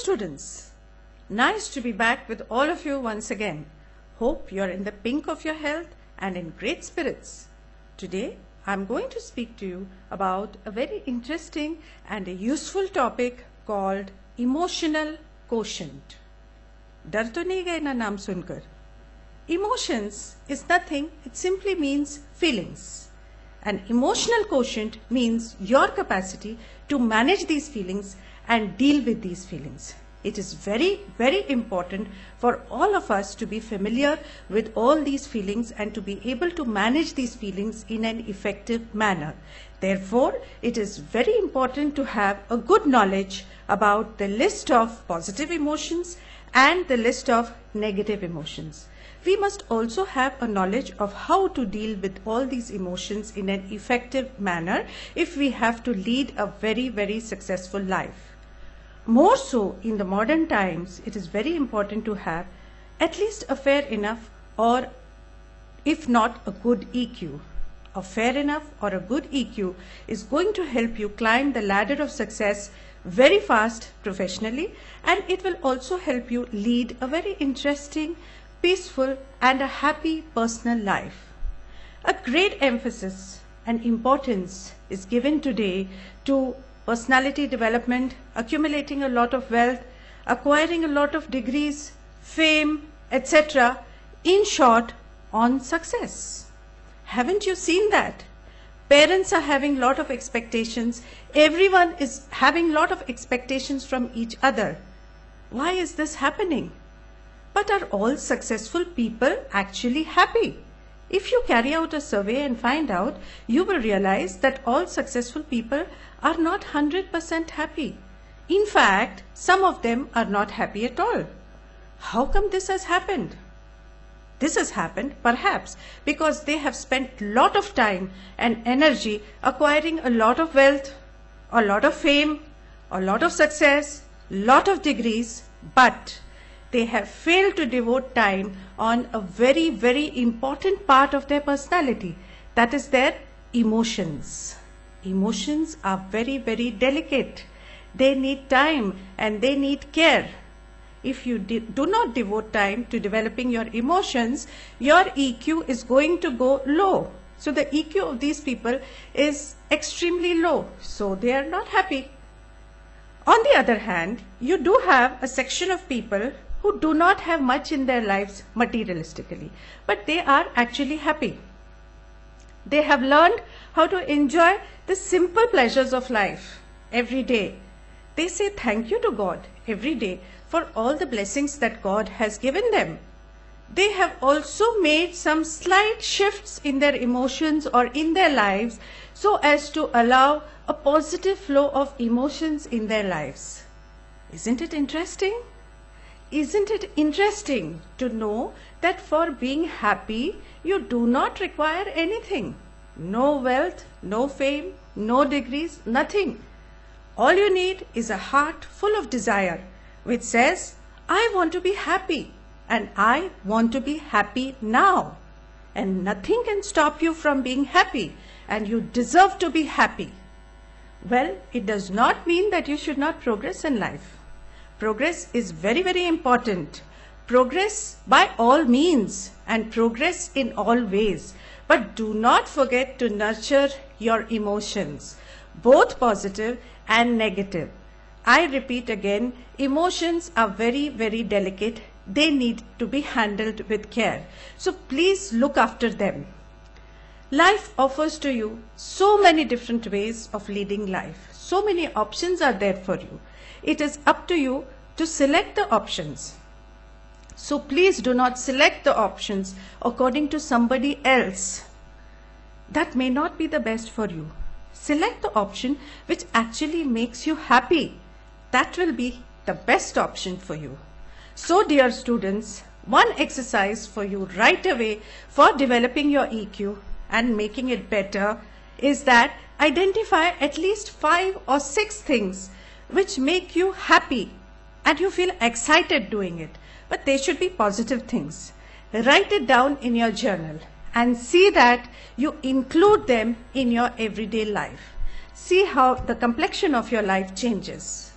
students, nice to be back with all of you once again. Hope you're in the pink of your health and in great spirits. Today, I'm going to speak to you about a very interesting and a useful topic called emotional quotient. डर तो नहीं गए ना नाम सुनकर? Emotions is nothing, it simply means feelings. An emotional quotient means your capacity to manage these feelings and deal with these feelings. It is very, very important for all of us to be familiar with all these feelings and to be able to manage these feelings in an effective manner. Therefore, it is very important to have a good knowledge about the list of positive emotions and the list of negative emotions. We must also have a knowledge of how to deal with all these emotions in an effective manner if we have to lead a very, very successful life. More so in the modern times, it is very important to have at least a fair enough or if not a good EQ. A fair enough or a good EQ is going to help you climb the ladder of success very fast professionally, and it will also help you lead a very interesting, peaceful and a happy personal life. A great emphasis and importance is given today to personality development, accumulating a lot of wealth, acquiring a lot of degrees, fame, etc. In short, on success. Haven't you seen that? Parents are having a lot of expectations. Everyone is having a lot of expectations from each other. Why is this happening? But are all successful people actually happy? If you carry out a survey and find out, you will realize that all successful people are not 100% happy. In fact, some of them are not happy at all. How come this has happened? This has happened perhaps because they have spent a lot of time and energy acquiring a lot of wealth, a lot of fame, a lot of success, a lot of degrees, but they have failed to devote time on a very, very important part of their personality, that is their emotions. Emotions are very, very delicate. They need time and they need care. If you do not devote time to developing your emotions, your EQ is going to go low. So the EQ of these people is extremely low, so they are not happy. On the other hand, you do have a section of people who do not have much in their lives materialistically, but they are actually happy. They have learned how to enjoy the simple pleasures of life every day. They say thank you to God every day for all the blessings that God has given them. They have also made some slight shifts in their emotions or in their lives so as to allow a positive flow of emotions in their lives. Isn't it interesting? Isn't it interesting to know that for being happy, you do not require anything? No wealth, no fame, no degrees, nothing. All you need is a heart full of desire, which says, I want to be happy and I want to be happy now. And nothing can stop you from being happy, and you deserve to be happy. Well, it does not mean that you should not progress in life. Progress is very, very important. Progress by all means and progress in all ways. But do not forget to nurture your emotions, both positive and negative. I repeat again, emotions are very, very delicate. They need to be handled with care. So please look after them. Life offers to you so many different ways of leading life. So many options are there for you. It is up to you to select the options. So please do not select the options according to somebody else. That may not be the best for you. Select the option which actually makes you happy. That will be the best option for you. So dear students, one exercise for you right away for developing your EQ and making it better is that identify at least 5 or 6 things which make you happy and you feel excited doing it. But they should be positive things. Write it down in your journal and see that you include them in your everyday life. See how the complexion of your life changes.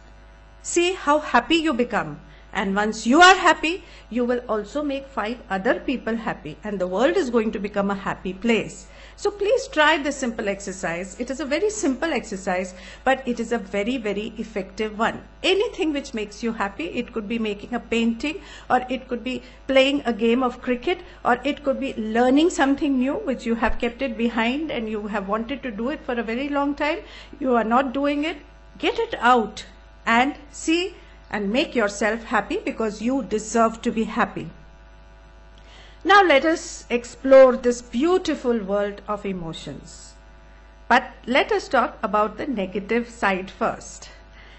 See how happy you become. And once you are happy, you will also make 5 other people happy, and the world is going to become a happy place. So please try this simple exercise. It is a very simple exercise, but it is a very, very effective one. Anything which makes you happy, it could be making a painting, or it could be playing a game of cricket, or it could be learning something new which you have kept it behind and you have wanted to do it for a very long time. You are not doing it. Get it out and see and make yourself happy, because you deserve to be happy. Now let us explore this beautiful world of emotions. But let us talk about the negative side first.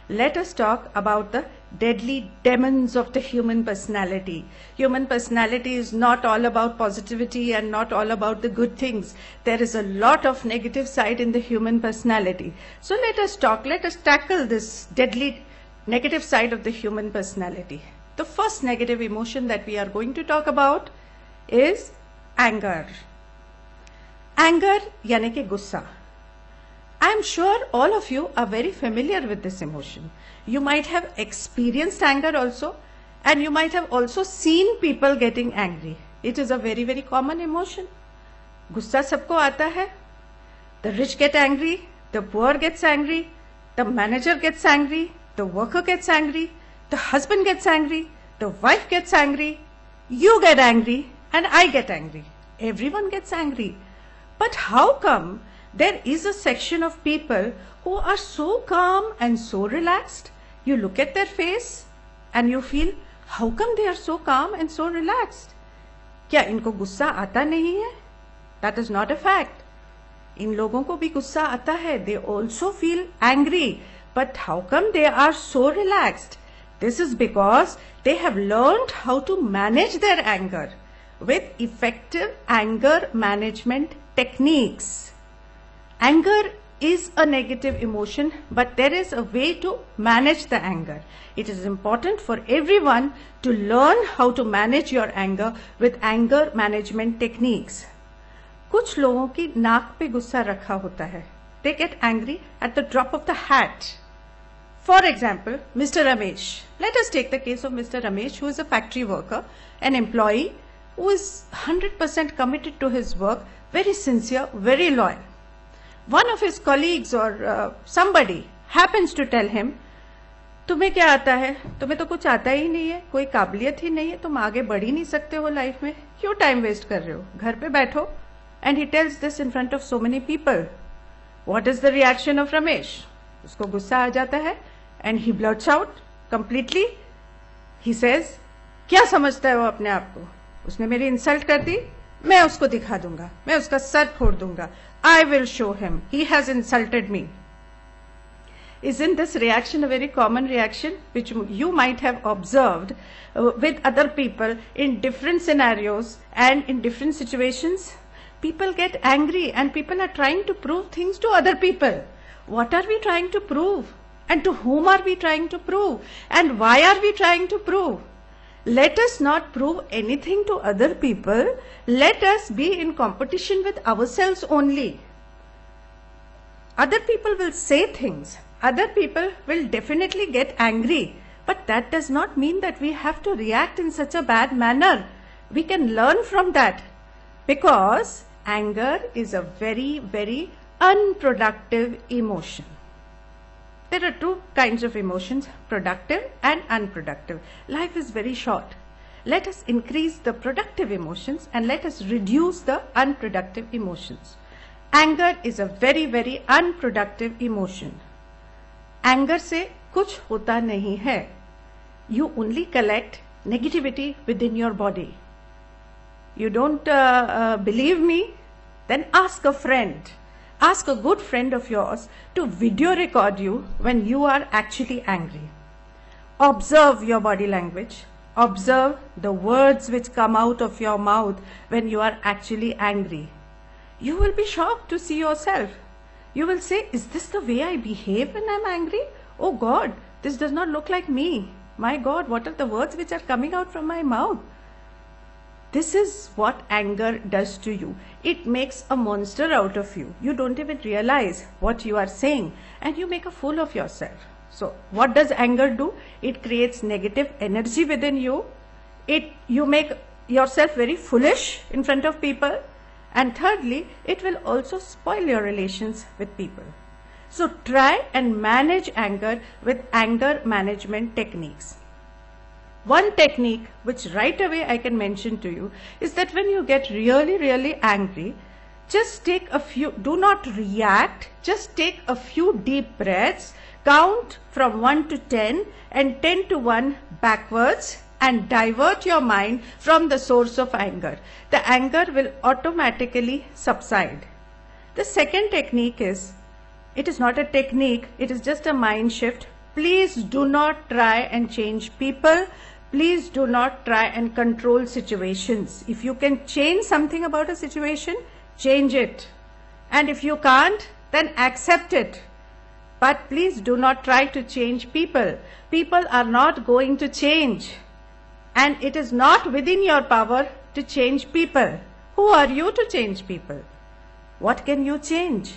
Let us talk about the deadly demons of the human personality. Human personality is not all about positivity and not all about the good things. There is a lot of negative side in the human personality. So let us tackle this deadly negative side of the human personality. The first negative emotion that we are going to talk about is anger. Anger यानी कि गुस्सा. I am sure all of you are very familiar with this emotion. You might have experienced anger also, and you might have also seen people getting angry. It is a very, very common emotion. गुस्सा सबको आता है. The rich get angry, the poor gets angry, the manager gets angry, the worker gets angry, the husband gets angry, the wife gets angry, you get angry, and I get angry. Everyone gets angry. But how come there is a section of people who are so calm and so relaxed? You look at their face and you feel, how come they are so calm and so relaxed? क्या इनको गुस्सा आता नहीं है? That is not a fact. इन लोगों को भी गुस्सा आता है. They also feel angry. But how come they are so relaxed? This is because they have learned how to manage their anger with effective anger management techniques. Anger is a negative emotion, but there is a way to manage the anger. It is important for everyone to learn how to manage your anger with anger management techniques. कुछ लोगों की नाक पे गुस्सा रखा होता है. They get angry at the drop of the hat. For example, Mr. Ramesh. Let us take the case of Mr. Ramesh, who is a factory worker, an employee who is 100% committed to his work, very sincere, very loyal. One of his colleagues or somebody happens to tell him, तुम्हें क्या आता है? तुम्हें तो कुछ आता ही नहीं है, कोई काबिलियत ही नहीं है, तुम आगे बढ़ ही नहीं सकते हो लाइफ में, क्यों टाइम वेस्ट कर रहे हो, घर पे बैठो. And he tells this in front of so many people. What is the reaction of Ramesh? उसको गुस्सा आ जाता है and he blurts out completely. He says, क्या समझता है वो अपने आप को? उसने मेरी इंसल्ट कर दी, मैं उसको दिखा दूंगा, मैं उसका सर फोड़ दूंगा. I will show him. He has insulted me. Isn't this reaction a very common reaction which you might have observed with other people in different scenarios and in different situations? People get angry and people are trying to prove things to other people. What are we trying to prove? And to whom are we trying to prove? And why are we trying to prove? Let us not prove anything to other people. Let us be in competition with ourselves only. Other people will say things. Other people will definitely get angry. But that does not mean that we have to react in such a bad manner. We can learn from that. Because anger is a very, very unproductive emotion. There are two kinds of emotions, productive and unproductive. Life is very short. Let us increase the productive emotions and let us reduce the unproductive emotions. Anger is a very, very unproductive emotion. Anger से कुछ होता नहीं है. You only collect negativity within your body. You don't believe me? Then ask a friend. Ask a good friend of yours to video record you when you are actually angry. Observe your body language. Observe the words which come out of your mouth when you are actually angry. You will be shocked to see yourself. You will say, is this the way I behave when I am angry? Oh God, this does not look like me. My God, what are the words which are coming out from my mouth? This is what anger does to you. It makes a monster out of you. You don't even realize what you are saying and you make a fool of yourself. So what does anger do? It creates negative energy within you. You make yourself very foolish in front of people. And thirdly, it will also spoil your relations with people. So try and manage anger with anger management techniques. One technique which right away I can mention to you is that when you get really, really angry, just take a few, do not react, just take a few deep breaths, count from 1 to 10 and 10 to 1 backwards and divert your mind from the source of anger. The anger will automatically subside. The second technique is, it is not a technique, it is just a mind shift. Please do not try and change people. Please do not try and control situations. If you can change something about a situation, change it. And if you can't, then accept it. But please do not try to change people. People are not going to change. And it is not within your power to change people. Who are you to change people? What can you change?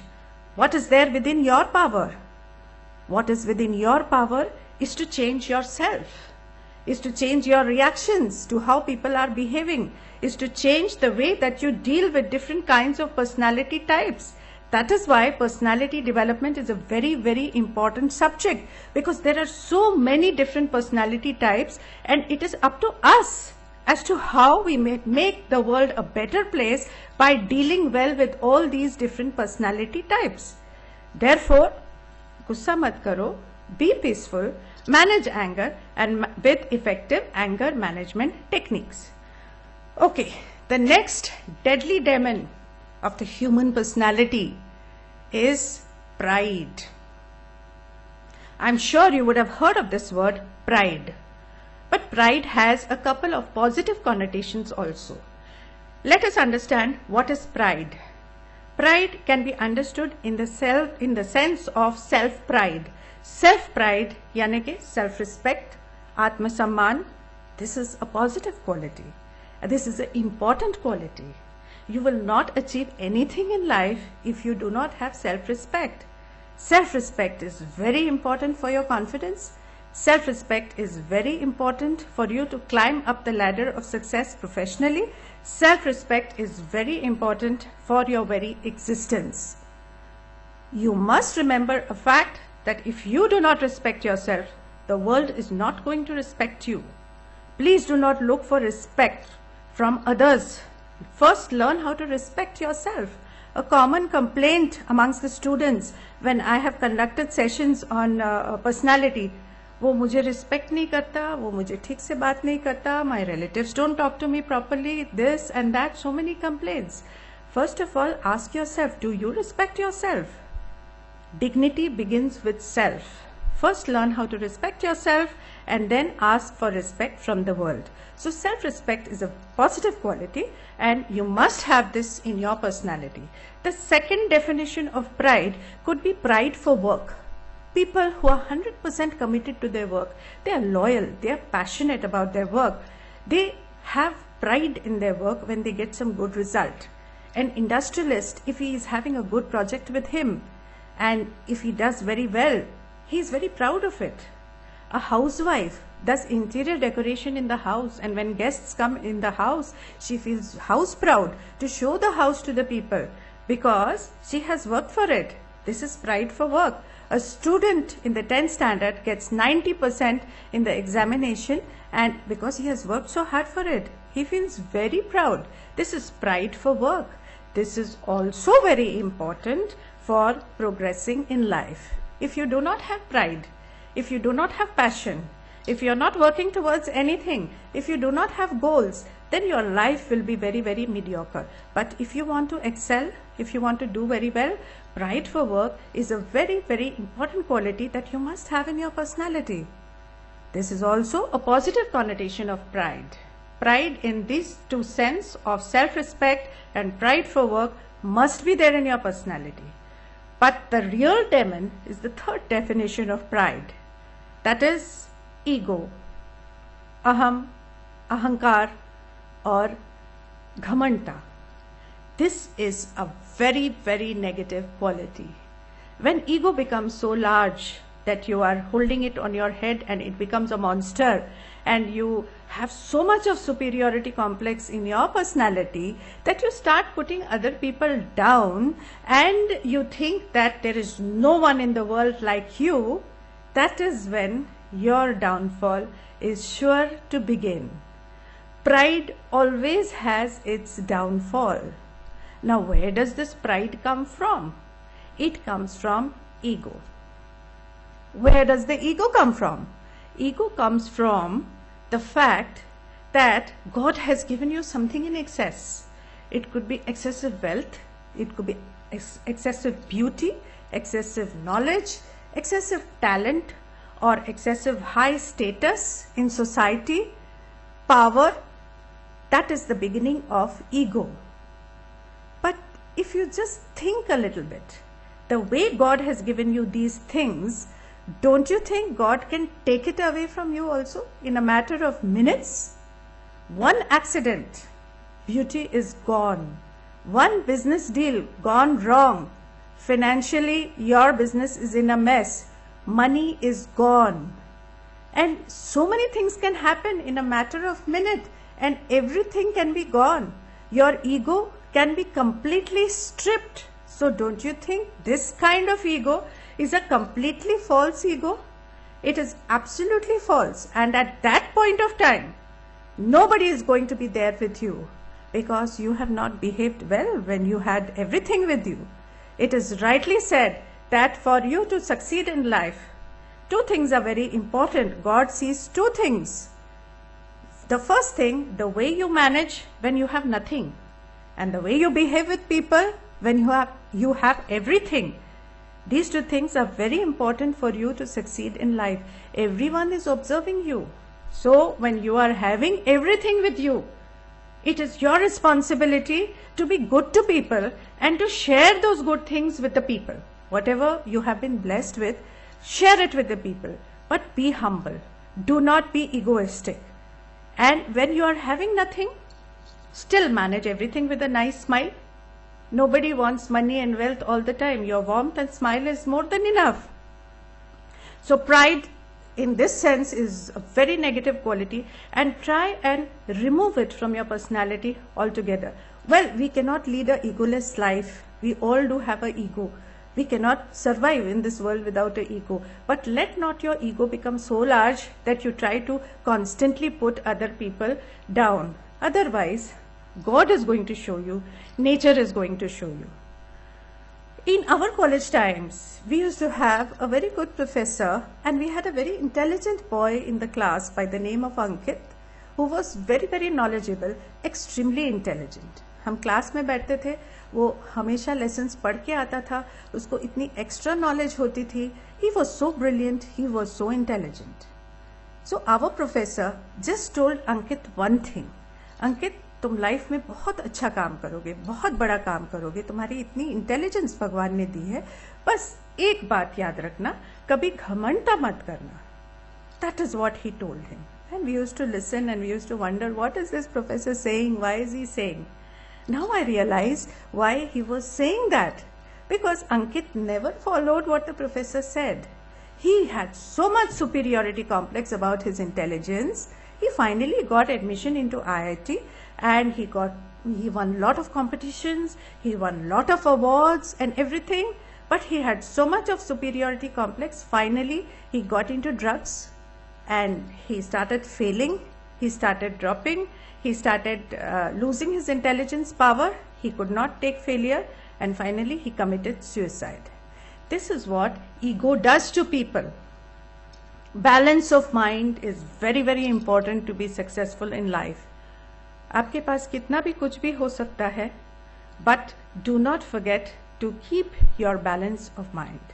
What is there within your power? What is within your power is to change yourself, is to change your reactions to how people are behaving, is to change the way that you deal with different kinds of personality types. That is why personality development is a very, very important subject, because there are so many different personality types, and it is up to us as to how we make the world a better place by dealing well with all these different personality types. Therefore, gussa mat karo, be peaceful, manage anger, and with effective anger management techniques. Okay, the next deadly demon of the human personality is pride. I'm sure you would have heard of this word, pride. But pride has a couple of positive connotations also. Let us understand what is pride. Pride can be understood in the sense of self-pride. Self-pride, yani ke self-respect, atma-samman. This is a positive quality. This is an important quality. You will not achieve anything in life if you do not have self-respect. Self-respect is very important for your confidence. Self-respect is very important for you to climb up the ladder of success professionally. Self-respect is very important for your very existence. You must remember a fact that if you do not respect yourself, the world is not going to respect you. Please do not look for respect from others. First, learn how to respect yourself. A common complaint amongst the students when I have conducted sessions on personality, वो मुझे respect नहीं करता, वो मुझे ठीक से बात नहीं करता, my relatives don't talk to me properly, this and that, so many complaints. First of all, ask yourself, do you respect yourself? Dignity begins with self. First learn how to respect yourself and then ask for respect from the world. So self-respect is a positive quality and you must have this in your personality. The second definition of pride could be pride for work. People who are 100% committed to their work, they are loyal, they are passionate about their work. They have pride in their work when they get some good result. An industrialist, if he is having a good project with him and if he does very well, he is very proud of it. A housewife does interior decoration in the house, and when guests come in the house, she feels house proud to show the house to the people because she has worked for it. This is pride for work. A student in the 10th standard gets 90% in the examination, and because he has worked so hard for it, he feels very proud. This is pride for work. This is also very important for progressing in life. If you do not have pride, if you do not have passion, if you are not working towards anything, if you do not have goals, then your life will be very, very mediocre. But if you want to excel, if you want to do very well, pride for work is a very, very important quality that you must have in your personality. This is also a positive connotation of pride. Pride in these two senses of self-respect and pride for work must be there in your personality. But the real demon is the third definition of pride. That is ego, aham, ahankar, or ghamanta. This is a very, very negative quality. When ego becomes so large, that you are holding it on your head and it becomes a monster, and you have so much of superiority complex in your personality that you start putting other people down and you think that there is no one in the world like you, that is when your downfall is sure to begin. Pride always has its downfall. Now, where does this pride come from? It comes from ego. Where does the ego come from? Ego comes from the fact that God has given you something in excess. It could be excessive wealth, it could be excessive beauty, excessive knowledge, excessive talent, or excessive high status in society, power. That is the beginning of ego. But if you just think a little bit, the way God has given you these things, don't you think God can take it away from you also in a matter of minutes? One accident, beauty is gone. One business deal gone wrong. Financially, your business is in a mess. Money is gone. And so many things can happen in a matter of minute, and everything can be gone. Your ego can be completely stripped. So don't you think this kind of ego is a completely false ego? It is absolutely false. And at that point of time, nobody is going to be there with you because you have not behaved well when you had everything with you. It is rightly said that for you to succeed in life, two things are very important. God sees two things. The first thing, the way you manage when you have nothing, and the way you behave with people when you have everything. These two things are very important for you to succeed in life. Everyone is observing you. So when you are having everything with you, it is your responsibility to be good to people and to share those good things with the people. Whatever you have been blessed with, share it with the people. But be humble. Do not be egoistic. And when you are having nothing, still manage everything with a nice smile. Nobody wants money and wealth all the time. Your warmth and smile is more than enough. So pride in this sense is a very negative quality, and try and remove it from your personality altogether. Well, we cannot lead an egoless life. We all do have an ego. We cannot survive in this world without an ego. But let not your ego become so large that you try to constantly put other people down. Otherwise, God is going to show you, nature is going to show you. In our college times, we used to have a very good professor, and we had a very intelligent boy in the class by the name of Ankit, who was very, very knowledgeable, extremely intelligent. हम class में बैठते थे, वो हमेशा lessons पढ़ के आता था, उसको इतनी एक्स्ट्रा नॉलेज होती थी. He was so brilliant, he was so intelligent. So our professor just told Ankit one thing. Ankit, तुम लाइफ में बहुत अच्छा काम करोगे, बहुत बड़ा काम करोगे, तुम्हारी इतनी इंटेलिजेंस भगवान ने दी है, बस एक बात याद रखना, कभी घमंड मत करना. That is what he told him. And we used to listen and we used to wonder, what is this professor saying? Why is he saying? Now I realize why he was saying that. Because Ankit never followed what the professor said. He had so much superiority complex about his intelligence. He finally got admission into IIT, and he won a lot of competitions, he won a lot of awards and everything, but he had so much of superiority complex. Finally, he got into drugs and he started failing, he started dropping, he started losing his intelligence power, he could not take failure, and finally he committed suicide. This is what ego does to people. Balance of mind is very, very important to be successful in life. आपके पास कितना भी कुछ भी हो सकता है, but do not forget to keep your balance of mind.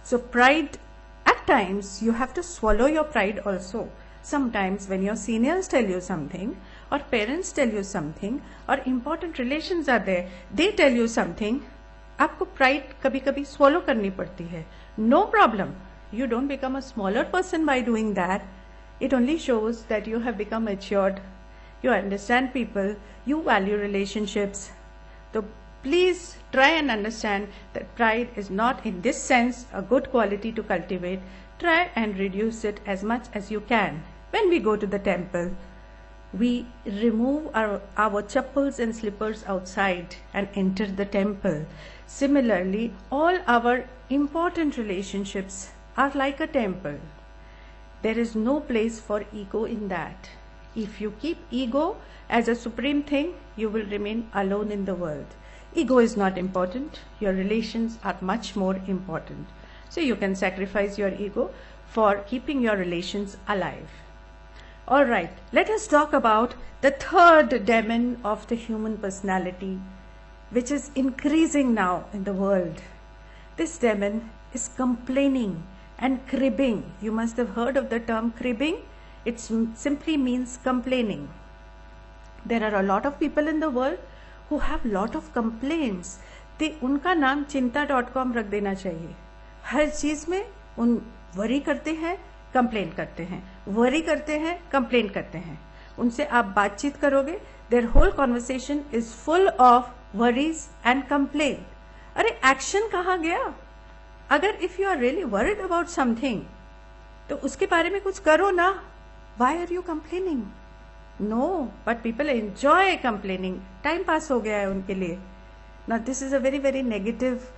So pride, at times you have to swallow your pride also. Sometimes when your seniors tell you something, or parents tell you something, or important relations are there, they tell you something, आपको pride कभी-कभी swallow करनी पड़ती है. No problem. You don't become a smaller person by doing that. It only shows that you have become matured. You understand people, you value relationships. So please try and understand that pride is not in this sense a good quality to cultivate. try and reduce it as much as you can. When we go to the temple, we remove our chappals and slippers outside and enter the temple. Similarly, all our important relationships are like a temple. There is no place for ego in that. If you keep ego as a supreme thing, you will remain alone in the world. Ego is not important. Your relations are much more important. So you can sacrifice your ego for keeping your relations alive. All right, let us talk about the third demon of the human personality, which is increasing now in the world. This demon is complaining and cribbing. You must have heard of the term cribbing. It simply means complaining. There are a lot of people in the world who have lot of complaints. उनका नाम चिंता.com रख देना चाहिए. हर चीज में उन worry करते हैं, कंप्लेन करते हैं, वरी करते हैं, कंप्लेन करते हैं. उनसे आप बातचीत करोगे, their whole conversation is full of worries and complain. अरे एक्शन कहाँ गया? अगर if you are really worried about something, तो उसके बारे में कुछ करो ना. Why are you complaining? No, but people enjoy complaining. Time pass हो गया है उनके लिए. Now this is a very, very negative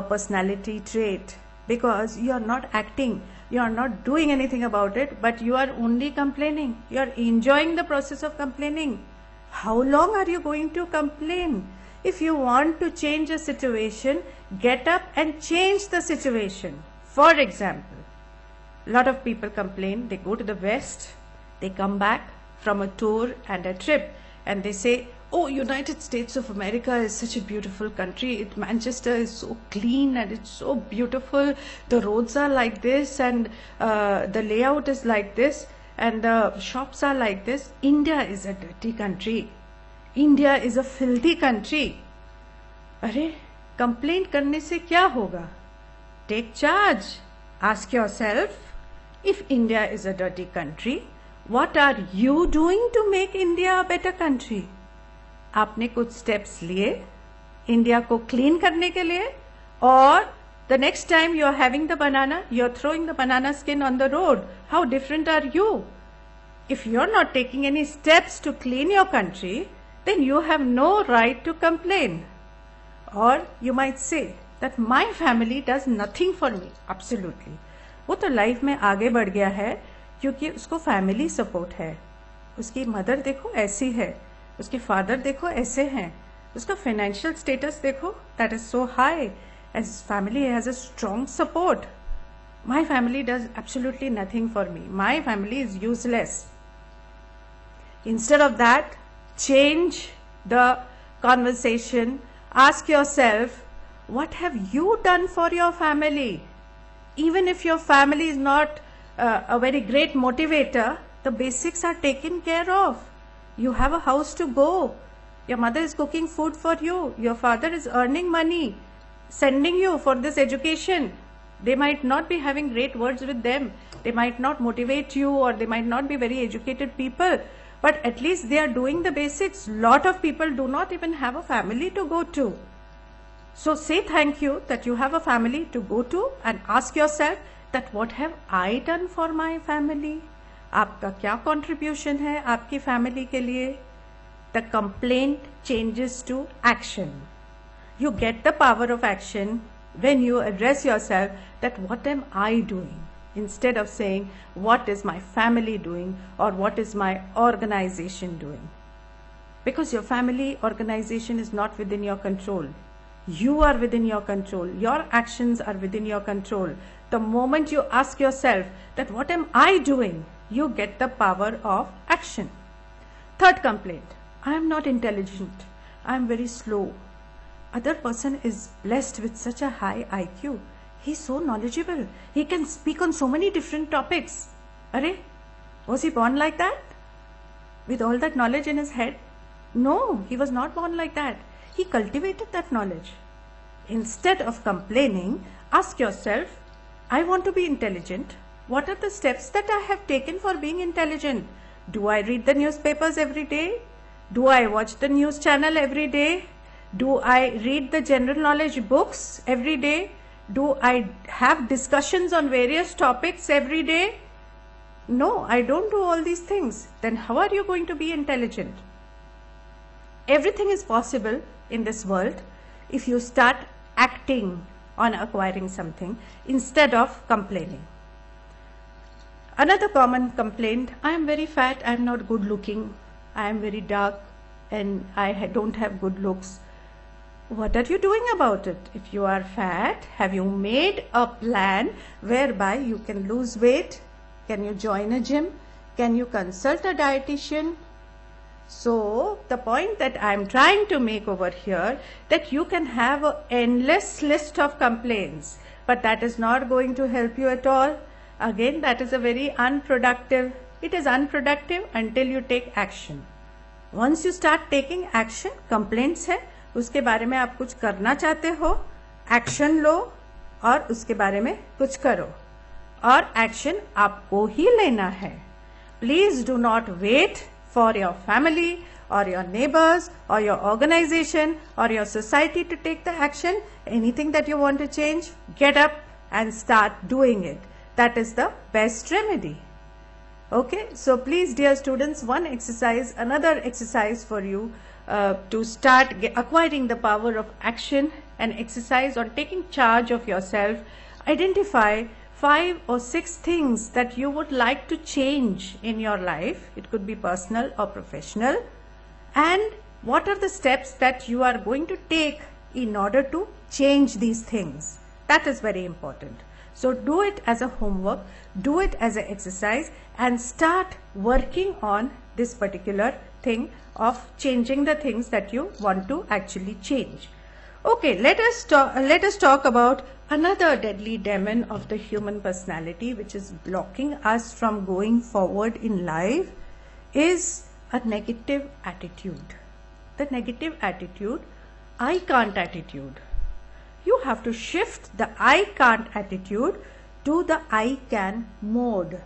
personality trait, because you are not acting, you are not doing anything about it, but you are only complaining. You are enjoying the process of complaining. How long are you going to complain? If you want to change a situation, get up and change the situation. For example, a lot of people complain, they go to the West, they come back from a tour and a trip, and they say, oh, United States of America is such a beautiful country. Manchester is so clean and it's so beautiful. The roads are like this, and the layout is like this, and the shops are like this. India is a dirty country. India is a filthy country. अरे complaint करने से क्या होगा? Take charge. Ask yourself, if India is a dirty country, what are you doing to make India a better country? आपने कुछ steps लिए India को clean करने के लिए, और the next time you are having the banana, you are throwing the banana skin on the road. How different are you? If you are not taking any steps to clean your country, then you have no right to complain. Or you might say that my family does nothing for me. Absolutely. वो तो life में आगे बढ़ गया है क्योंकि उसको family support है. उसकी मदर देखो ऐसी है, उसके फादर देखो ऐसे हैं, उसका फाइनेंशियल स्टेटस देखो, that is so high, as family has a strong support. My family does absolutely nothing for me. My family is useless. Instead of that, change the conversation. Ask yourself, what have you done for your family? Even if your family is not a very great motivator, the basics are taken care of. You have a house to go. Your mother is cooking food for you. Your father is earning money, sending you for this education. They might not be having great words with them. They might not motivate you, or they might not be very educated people. But at least they are doing the basics. Lot of people do not even have a family to go to. So say thank you that you have a family to go to, and ask yourself that what have I done for my family? आपका क्या contribution है आपकी family के लिए? The complaint changes to action. You get the power of action when you address yourself that what am I doing? Instead of saying, what is my family doing, or what is my organization doing? Because your family organization is not within your control. You are within your control. Your actions are within your control. The moment you ask yourself that what am I doing, you get the power of action. Third complaint, I am not intelligent. I am very slow. Other person is blessed with such a high IQ. He's so knowledgeable. He can speak on so many different topics. Arey, was he born like that? With all that knowledge in his head? No, he was not born like that. He cultivated that knowledge. Instead of complaining, ask yourself, I want to be intelligent. What are the steps that I have taken for being intelligent? Do I read the newspapers every day? Do I watch the news channel every day? Do I read the general knowledge books every day? Do I have discussions on various topics every day? No, I don't do all these things. Then how are you going to be intelligent? Everything is possible in this world if you start acting on acquiring something instead of complaining. Another common complaint, I am very fat, I am not good looking, I am very dark and I don't have good looks. What are you doing about it? If you are fat, have you made a plan whereby you can lose weight? Can you join a gym? Can you consult a dietitian? So the point that I am trying to make over here, that you can have an endless list of complaints, but that is not going to help you at all. Again, that is a very unproductive. It is unproductive until you take action. Once you start taking action, complaints है, उसके बारे में आप कुछ करना चाहते हो, action लो और उसके बारे में कुछ करो और एक्शन आपको ही लेना है. Please do not wait for your family or your neighbors or your organization or your society to take the action. Anything that you want to change, get up and start doing it. That is the best remedy. Okay, so please dear students, another exercise for you to start acquiring the power of action, and exercise on taking charge of yourself. Identify 5 or 6 things that you would like to change in your life. It could be personal or professional. And what are the steps that you are going to take in order to change these things? That is very important. So do it as a homework, do it as an exercise, and start working on this particular thing of changing the things that you want to actually change. Okay, let us talk about another deadly demon of the human personality, which is blocking us from going forward in life, is a negative attitude. The negative attitude, I can't attitude. You have to shift the I can't attitude to the I can mode.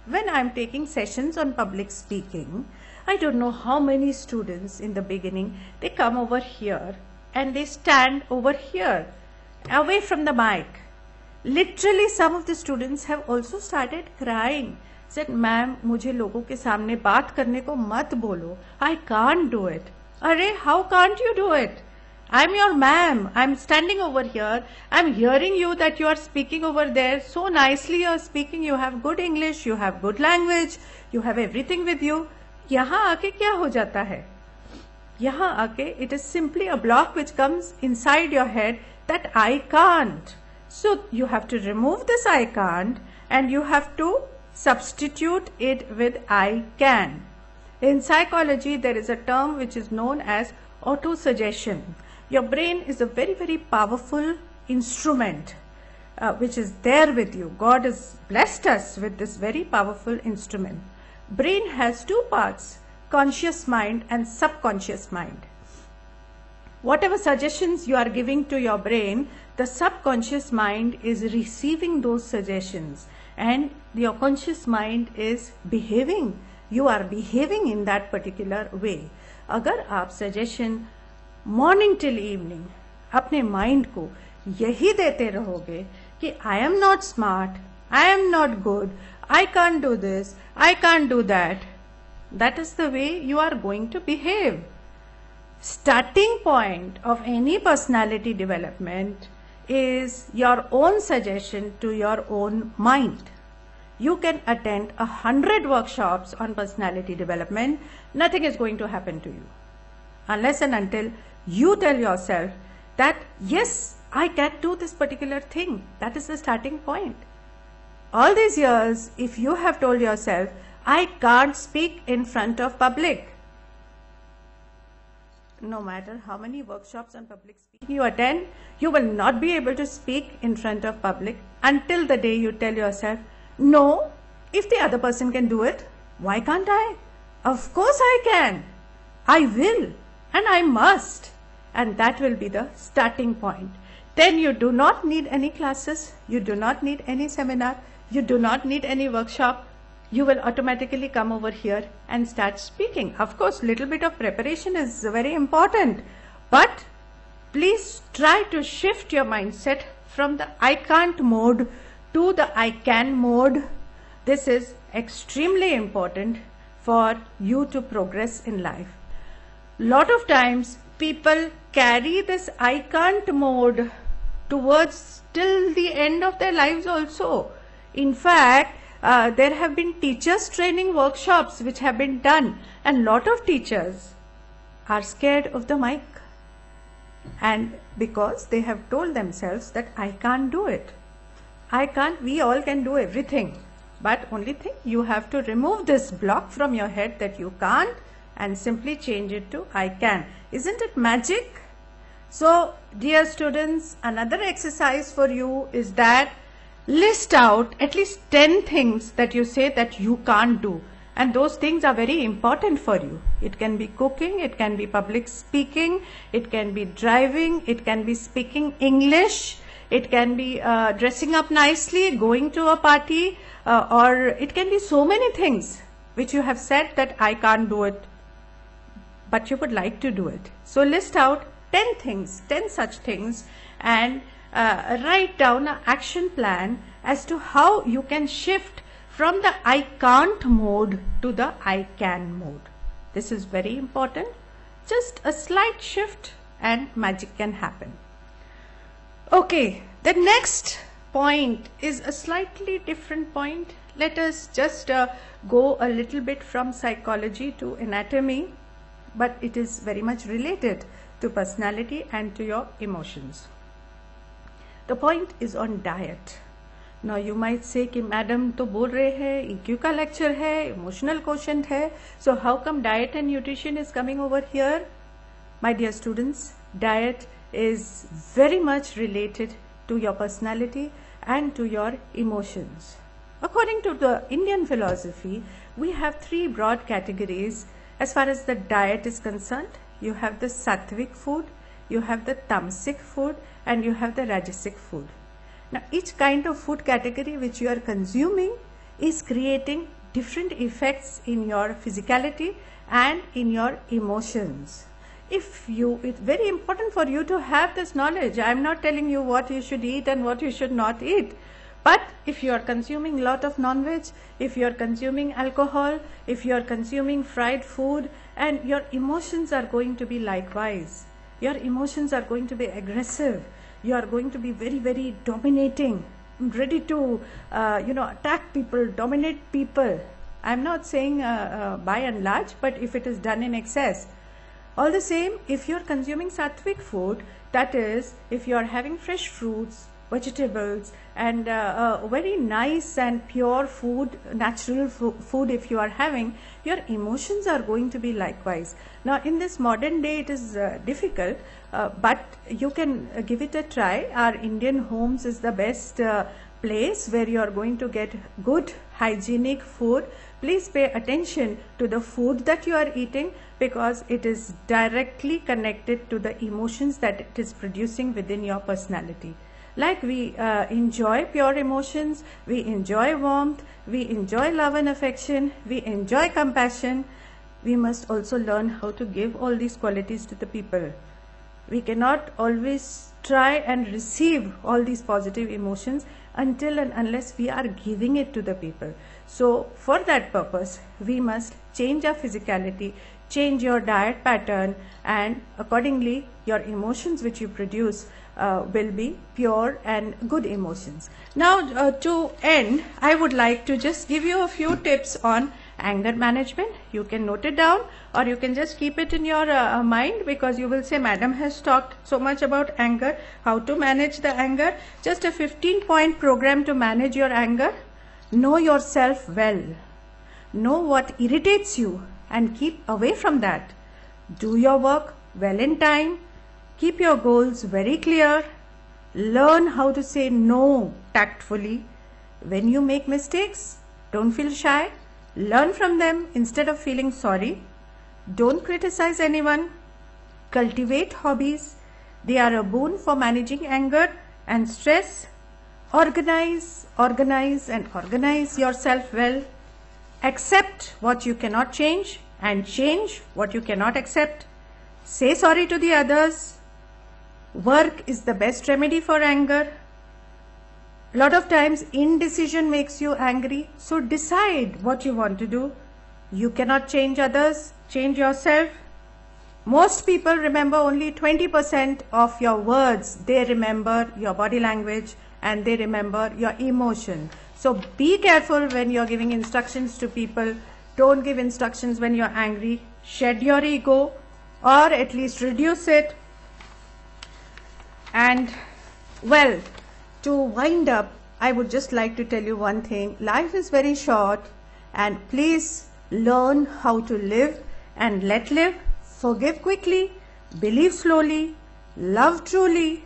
When I am taking sessions on public speaking, I don't know how many students in the beginning, they come over here and they stand over here, away from the mic. Literally, some of the students have also started crying. Said, ma'am, मुझे लोगों के सामने बात करने को मत बोलो. I can't do it. अरे, how can't you do it? I'm your ma'am. I'm standing over here. I'm hearing you that you are speaking over there. So nicely you are speaking. You have good English. You have good language. You have everything with you. यहाँ आके क्या हो जाता है? यहाँ आके it is simply a block which comes inside your head that I can't. So you have to remove this I can't and you have to substitute it with I can. In psychology, there is a term which is known as autosuggestion. Your brain is a very, very powerful instrument which is there with you. God has blessed us with this very powerful instrument. Brain has 2 parts, conscious mind and subconscious mind. Whatever suggestions you are giving to your brain, the subconscious mind is receiving those suggestions and your conscious mind is behaving. You are behaving in that particular way. अगर आप suggestion morning till evening अपने mind को यही देते रहोगे कि I am not smart, I am not good, I can't do this, I can't do that, that is the way you are going to behave. Starting point of any personality development is your own suggestion to your own mind. You can attend 100 workshops on personality development. Nothing is going to happen to you unless and until you tell yourself that yes, I can do this particular thing. That is the starting point. All these years, if you have told yourself, I can't speak in front of public, no matter how many workshops on public speaking you attend, you will not be able to speak in front of public until the day you tell yourself, no, if the other person can do it, why can't I? Of course I can. I will and I must. And that will be the starting point. Then you do not need any classes, you do not need any seminar, you do not need any workshop. You will automatically come over here and start speaking. Of course, little bit of preparation is very important, but please try to shift your mindset from the I can't mode to the I can mode. This is extremely important for you to progress in life. Lot of times people carry this I can't mode towards till the end of their lives also. In fact, there have been teachers training workshops which have been done, and lot of teachers are scared of the mic, and because they have told themselves that I can't do it. I can't, we all can do everything, but only thing, you have to remove this block from your head that you can't and simply change it to I can. Isn't it magic? So dear students, another exercise for you is that list out at least 10 things that you say that you can't do, and those things are very important for you. It can be cooking, it can be public speaking, it can be driving, it can be speaking English, it can be dressing up nicely, going to a party, or it can be so many things which you have said that I can't do it, but you would like to do it. So list out 10 things, 10 such things, and write down an action plan as to how you can shift from the I can't mode to the I can mode. This is very important. Just a slight shift and magic can happen. Okay, the next point is a slightly different point. Let us just go a little bit from psychology to anatomy, but it is very much related to personality and to your emotions. The point is on diet. Now you might say कि madam तो बोल रहे हैं EQ का lecture है, emotional quotient है, so how come diet and nutrition is coming over here? My dear students, diet is very much related to your personality and to your emotions. According to the Indian philosophy, we have three broad categories as far as the diet is concerned. You have the sattvic food, you have the tamasic food, and you have the rajasic food. Now each kind of food category which you are consuming is creating different effects in your physicality and in your emotions. It's very important for you to have this knowledge. I am not telling you what you should eat and what you should not eat. But if you are consuming a lot of non-veg, if you are consuming alcohol, if you are consuming fried food, and your emotions are going to be likewise. Your emotions are going to be aggressive. You are going to be very, very dominating, ready to, attack people, dominate people. I'm not saying by and large, but if it is done in excess. All the same, if you're consuming sattvic food, that is, if you're having fresh fruits, vegetables, and very nice and pure food, natural food if you are having, your emotions are going to be likewise. Now in this modern day it is difficult, but you can give it a try. Our Indian homes is the best place where you are going to get good hygienic food. Please pay attention to the food that you are eating, because it is directly connected to the emotions that it is producing within your personality. Like we enjoy pure emotions, we enjoy warmth, we enjoy love and affection, we enjoy compassion. We must also learn how to give all these qualities to the people. We cannot always try and receive all these positive emotions until and unless we are giving it to the people. So for that purpose, we must change our physicality, change your diet pattern, and accordingly your emotions which you produce will be pure and good emotions. Now to end, I would like to just give you a few tips on anger management. You can note it down, or you can just keep it in your mind, because you will say madam has talked so much about anger, how to manage the anger. Just a 15-point program to manage your anger. Know yourself well, know what irritates you and keep away from that. Do your work well in time, keep your goals very clear, learn how to say no tactfully. When you make mistakes, don't feel shy, learn from them instead of feeling sorry. Don't criticize anyone. Cultivate hobbies. They are a boon for managing anger and stress. Organize yourself well. Accept what you cannot change and change what you cannot accept. Say sorry to the others. Work is the best remedy for anger. A lot of times indecision makes you angry, so decide what you want to do. You cannot change others, change yourself. Most people remember only 20% of your words. They remember your body language and they remember your emotion. So be careful when you're giving instructions to people. Don't give instructions when you're angry. Shed your ego or at least reduce it. And well, to wind up, I would just like to tell you one thing. Life is very short and please learn how to live and let live. Forgive quickly, believe slowly, love truly,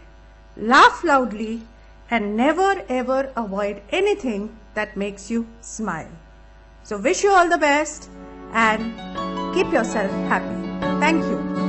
laugh loudly, and never ever avoid anything that makes you smile. So wish you all the best and keep yourself happy. Thank you.